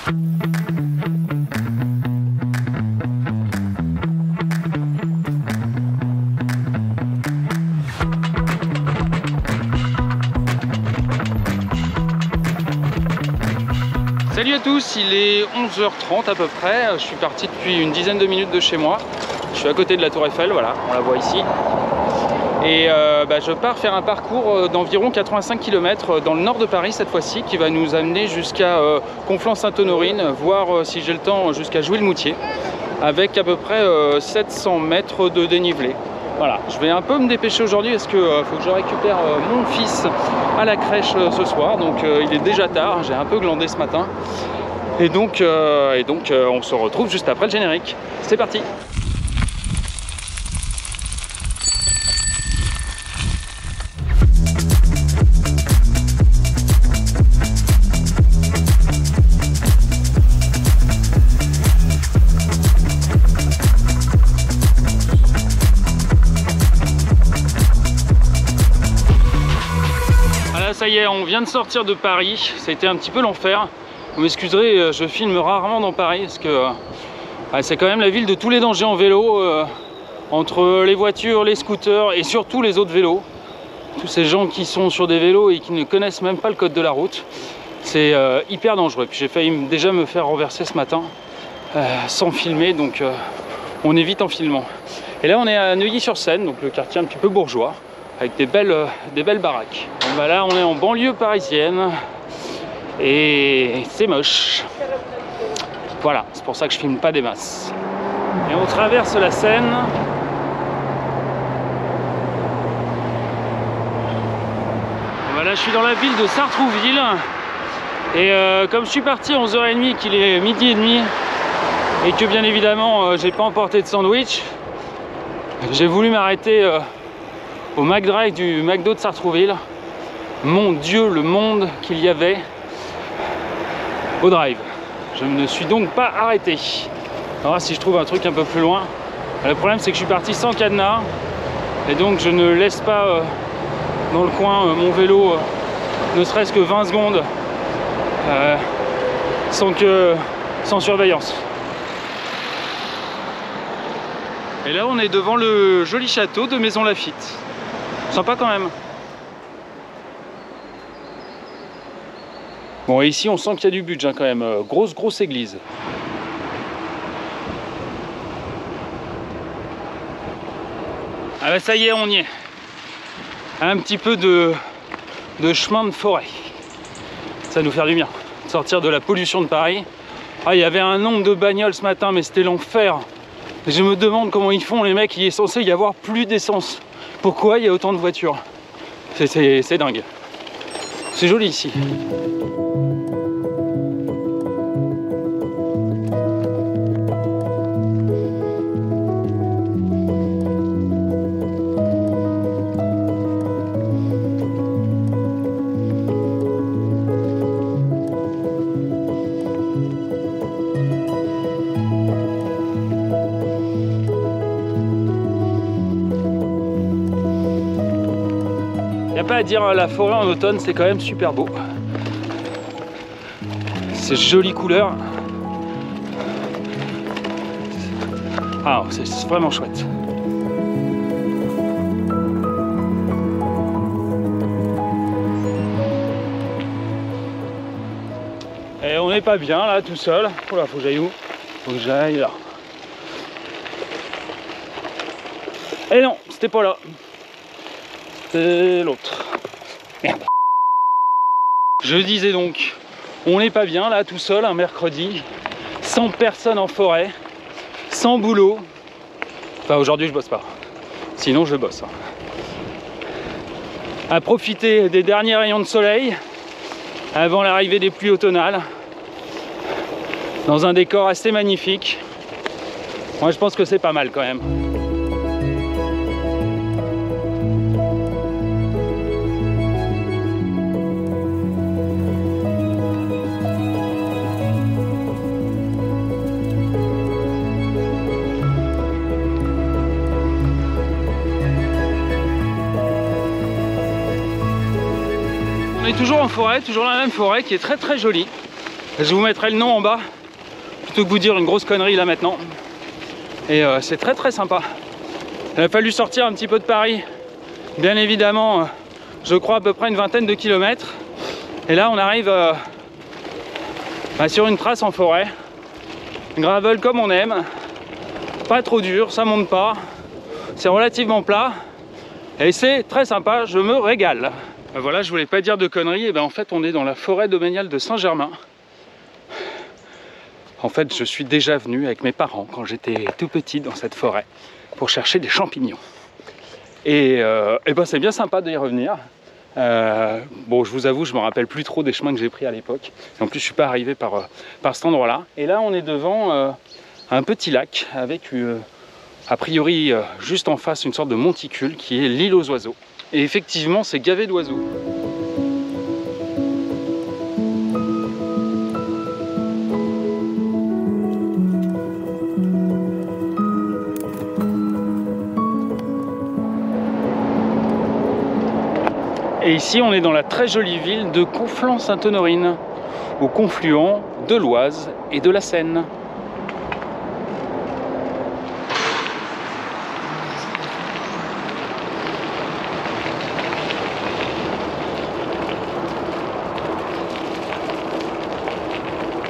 Salut à tous, il est 11h30 à peu près, je suis parti depuis une dizaine de minutes de chez moi. Je suis à côté de la Tour Eiffel, voilà, on la voit ici. Et je pars faire un parcours d'environ 85 km dans le nord de Paris cette fois-ci, qui va nous amener jusqu'à Conflans-Sainte-Honorine, voire si j'ai le temps jusqu'à Jouy-le-Moutier, avec à peu près 700 mètres de dénivelé. Voilà, je vais un peu me dépêcher aujourd'hui parce qu'il faut que je récupère mon fils à la crèche ce soir, donc il est déjà tard, j'ai un peu glandé ce matin. Et donc on se retrouve juste après le générique. C'est parti! Ça y est, on vient de sortir de Paris, ça a été un petit peu l'enfer. Vous m'excuserez, je filme rarement dans Paris parce que c'est quand même la ville de tous les dangers en vélo, entre les voitures, les scooters et surtout les autres vélos. Tous ces gens qui sont sur des vélos et qui ne connaissent même pas le code de la route, c'est hyper dangereux. Puis j'ai failli déjà me faire renverser ce matin sans filmer, donc on évite en filmant. Et là on est à Neuilly-sur-Seine, donc le quartier un petit peu bourgeois, avec des belles baraques. Bon, bah là on est en banlieue parisienne et c'est moche. Voilà, c'est pour ça que je filme pas des masses. Et on traverse la Seine. Bon, bah là je suis dans la ville de Sartrouville et comme je suis parti à 11h30, qu'il est midi et demi et que bien évidemment j'ai pas emporté de sandwich, j'ai voulu m'arrêter au McDrive du McDo de Sartrouville. Mon Dieu, le monde qu'il y avait au drive. Je ne me suis donc pas arrêté. On va voir si je trouve un truc un peu plus loin. Le problème, c'est que je suis parti sans cadenas et donc je ne laisse pas dans le coin mon vélo ne serait-ce que 20 secondes sans surveillance. Et là, on est devant le joli château de Maisons Laffitte. Sympa quand même. Bon, et ici on sent qu'il y a du budget quand même. Grosse église. Ah bah ça y est, on y est. Un petit peu de chemin de forêt. Ça va nous faire du bien. Sortir de la pollution de Paris. Ah, il y avait un nombre de bagnoles ce matin, mais c'était l'enfer. Je me demande comment ils font les mecs. Il est censé y avoir plus d'essence. Pourquoi il y a autant de voitures? C'est dingue. C'est joli ici. Il n'y a pas à dire, la forêt en automne c'est quand même super beau. C'est jolie couleur. Ah, c'est vraiment chouette. Et on n'est pas bien là tout seul. Oh là, faut que j'aille où? Faut que j'aille là. Et non, c'était pas là. C'était l'autre. Merde. Je disais donc, on n'est pas bien là tout seul un mercredi, sans personne en forêt, sans boulot. Enfin aujourd'hui je bosse pas, sinon je bosse. À profiter des derniers rayons de soleil avant l'arrivée des pluies automnales, dans un décor assez magnifique. Moi je pense que c'est pas mal quand même. On est toujours en forêt, toujours la même forêt qui est très jolie. Je vous mettrai le nom en bas, plutôt que vous dire une grosse connerie là maintenant. Et c'est très très sympa. Il a fallu sortir un petit peu de Paris, bien évidemment, je crois à peu près une vingtaine de kilomètres. Et là on arrive sur une trace en forêt, gravel comme on aime, pas trop dur, ça monte pas, c'est relativement plat et c'est très sympa, je me régale. Voilà, je voulais pas dire de conneries, et en fait on est dans la forêt domaniale de Saint-Germain. En fait je suis déjà venu avec mes parents quand j'étais tout petit dans cette forêt pour chercher des champignons. Et c'est bien sympa d'y revenir. Bon, je vous avoue, je me rappelle plus trop des chemins que j'ai pris à l'époque. En plus, je suis pas arrivé par cet endroit-là. Et là, on est devant un petit lac avec, a priori, juste en face, une sorte de monticule qui est l'île aux oiseaux. Et effectivement, c'est gavé d'oiseaux. Et ici, on est dans la très jolie ville de Conflans-Sainte-Honorine, au confluent de l'Oise et de la Seine.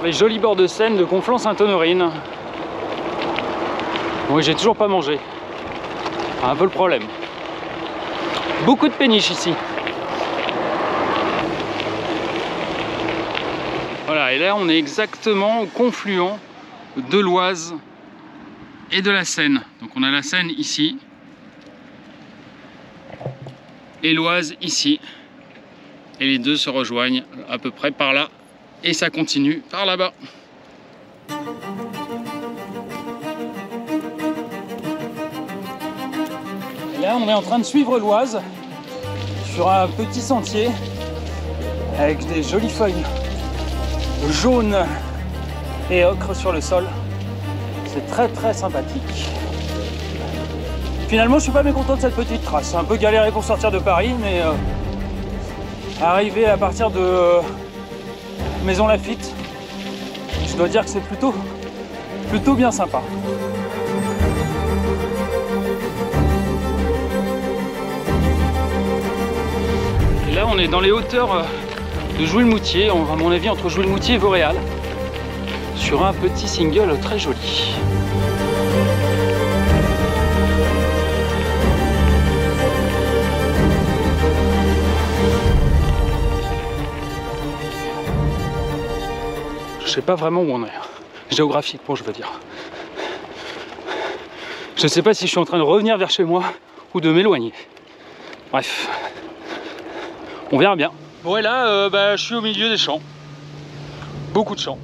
Les jolis bords de Seine de Conflans-Sainte-Honorine. Oui, j'ai toujours pas mangé. Un peu le problème. Beaucoup de péniches ici. Voilà, et là on est exactement au confluent de l'Oise et de la Seine. Donc on a la Seine ici et l'Oise ici. Et les deux se rejoignent à peu près par là et ça continue par là-bas. Là on est en train de suivre l'Oise sur un petit sentier avec des jolies feuilles jaune et ocre sur le sol. C'est très très sympathique. Finalement je suis pas mécontent de cette petite trace. C'est un peu galéré pour sortir de Paris, mais arriver à partir de Maison Lafitte, je dois dire que c'est plutôt bien sympa. Et là on est dans les hauteurs de Jouy-le-Moutier, à mon avis entre Jouy-le-Moutier et Vauréal, sur un petit single très joli. Je sais pas vraiment où on est, géographiquement je veux dire. Je sais pas si je suis en train de revenir vers chez moi ou de m'éloigner. Bref, on verra bien. Bon, et là, je suis au milieu des champs. Beaucoup de champs.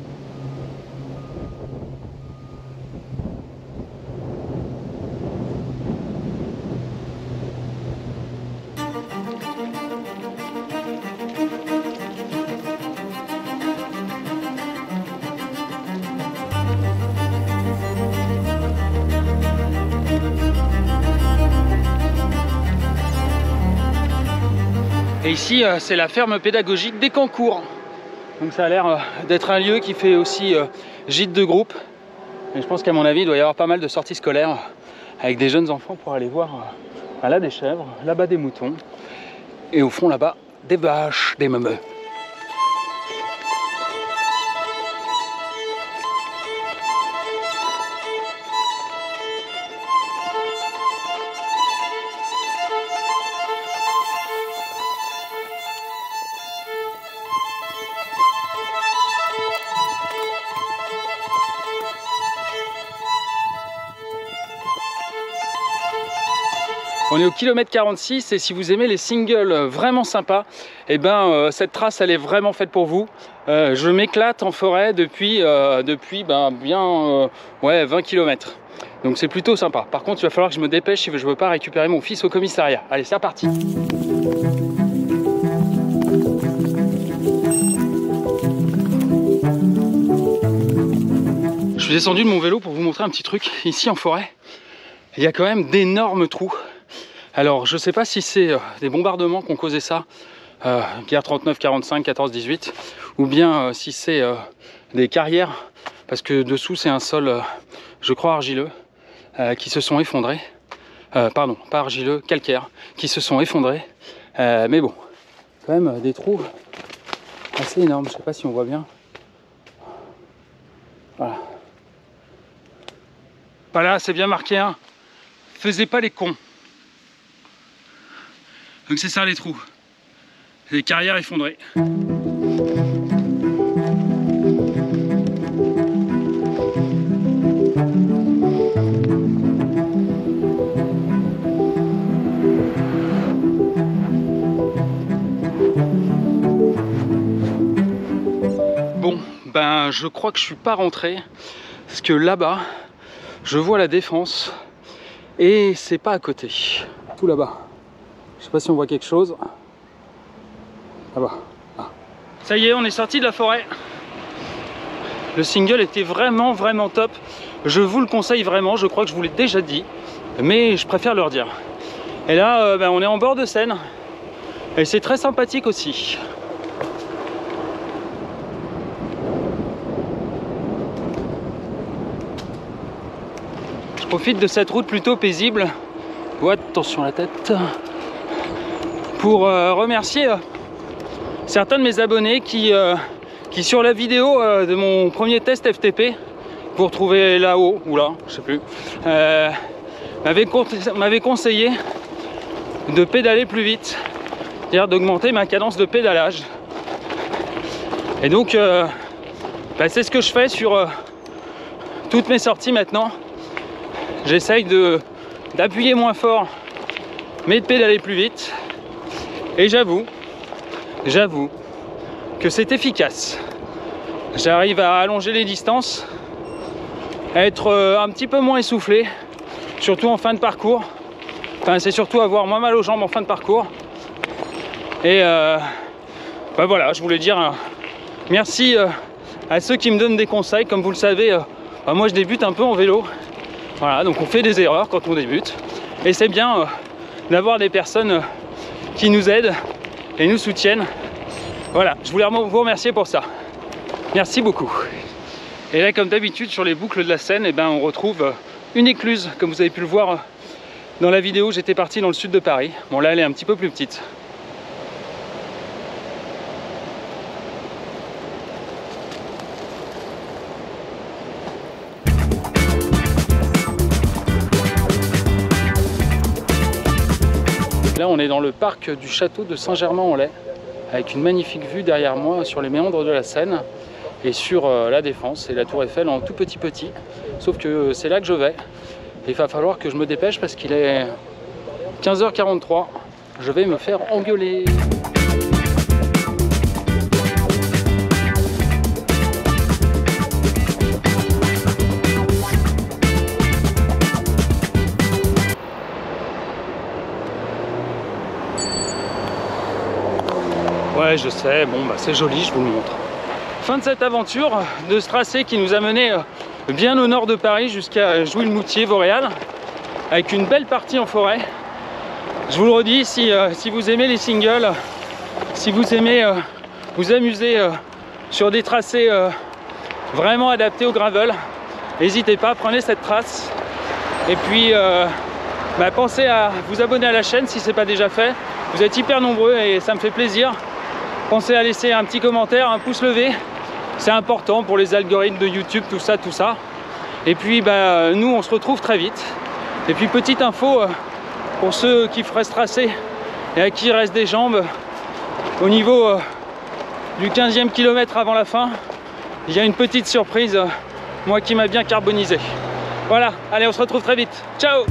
Et ici, c'est la ferme pédagogique des Cancours. Donc ça a l'air d'être un lieu qui fait aussi gîte de groupe. Et je pense qu'à mon avis, il doit y avoir pas mal de sorties scolaires avec des jeunes enfants pour aller voir là des chèvres, là-bas des moutons. Et au fond là-bas, des vaches, des meumeux. On est au kilomètre 46 et si vous aimez les singles vraiment sympas, et cette trace elle est vraiment faite pour vous. Je m'éclate en forêt depuis 20 km. Donc c'est plutôt sympa. Par contre il va falloir que je me dépêche si je veux pas récupérer mon fils au commissariat. Allez, c'est reparti. Je suis descendu de mon vélo pour vous montrer un petit truc. Ici en forêt, il y a quand même d'énormes trous. Alors je sais pas si c'est des bombardements qui ont causé ça guerre 39-45, 14-18, ou bien si c'est des carrières, parce que dessous c'est un sol, je crois argileux, qui se sont effondrés. Pardon, pas argileux, calcaire, qui se sont effondrés. Mais bon, quand même des trous assez énormes. Je sais pas si on voit bien. Voilà. Voilà, c'est bien marqué, hein. Faisez pas les cons. Donc c'est ça les trous. Les carrières effondrées. Bon, ben je crois que je suis pas rentré. Parce que là-bas, je vois la Défense. Et c'est pas à côté. Tout là-bas. Je sais pas si on voit quelque chose. Là-bas. Ah. Ça y est, on est sorti de la forêt. Le single était vraiment top. Je vous le conseille vraiment, je crois que je vous l'ai déjà dit. Mais je préfère le redire. Et là, ben, on est en bord de Seine. Et c'est très sympathique aussi. Je profite de cette route plutôt paisible. Oh, attention à la tête. Pour remercier certains de mes abonnés qui sur la vidéo de mon premier test FTP, vous retrouvez là-haut ou là, je sais plus, m'avaient conseillé de pédaler plus vite, c'est-à-dire d'augmenter ma cadence de pédalage. Et donc bah, c'est ce que je fais sur toutes mes sorties maintenant. J'essaye d'appuyer moins fort mais de pédaler plus vite. Et j'avoue que c'est efficace. J'arrive à allonger les distances, à être un petit peu moins essoufflé, surtout en fin de parcours. Enfin, c'est surtout avoir moins mal aux jambes en fin de parcours. Et bah voilà, je voulais dire merci à ceux qui me donnent des conseils. Comme vous le savez, bah moi je débute un peu en vélo. Voilà, donc on fait des erreurs quand on débute. Et c'est bien d'avoir des personnes qui nous aident et nous soutiennent. Voilà, je voulais vous remercier pour ça. Merci beaucoup. Et là, comme d'habitude, sur les boucles de la Seine, eh ben, on retrouve une écluse, comme vous avez pu le voir dans la vidéo. J'étais parti dans le sud de Paris. Bon, là, elle est un petit peu plus petite. Là, on est dans le parc du château de Saint-Germain-en-Laye, avec une magnifique vue derrière moi sur les méandres de la Seine et sur la Défense et la Tour Eiffel en tout petit. Sauf que c'est là que je vais. Et il va falloir que je me dépêche parce qu'il est 15h43. Je vais me faire engueuler. Ouais, je sais, bon bah c'est joli, je vous le montre. Fin de cette aventure, de ce tracé qui nous a mené bien au nord de Paris jusqu'à Jouy-le-Moutier-Vauréal, avec une belle partie en forêt. Je vous le redis, si vous aimez les singles, si vous aimez vous amuser sur des tracés vraiment adaptés au gravel, n'hésitez pas, prenez cette trace. Et puis bah, pensez à vous abonner à la chaîne si ce n'est pas déjà fait. Vous êtes hyper nombreux et ça me fait plaisir. Pensez à laisser un petit commentaire, un pouce levé. C'est important pour les algorithmes de YouTube, tout ça. Et puis bah, nous on se retrouve très vite. Et puis petite info pour ceux qui feraient ce tracé et à qui il reste des jambes, au niveau du 15e kilomètre avant la fin, il y a une petite surprise, moi qui m'a bien carbonisé. Voilà, allez, on se retrouve très vite. Ciao!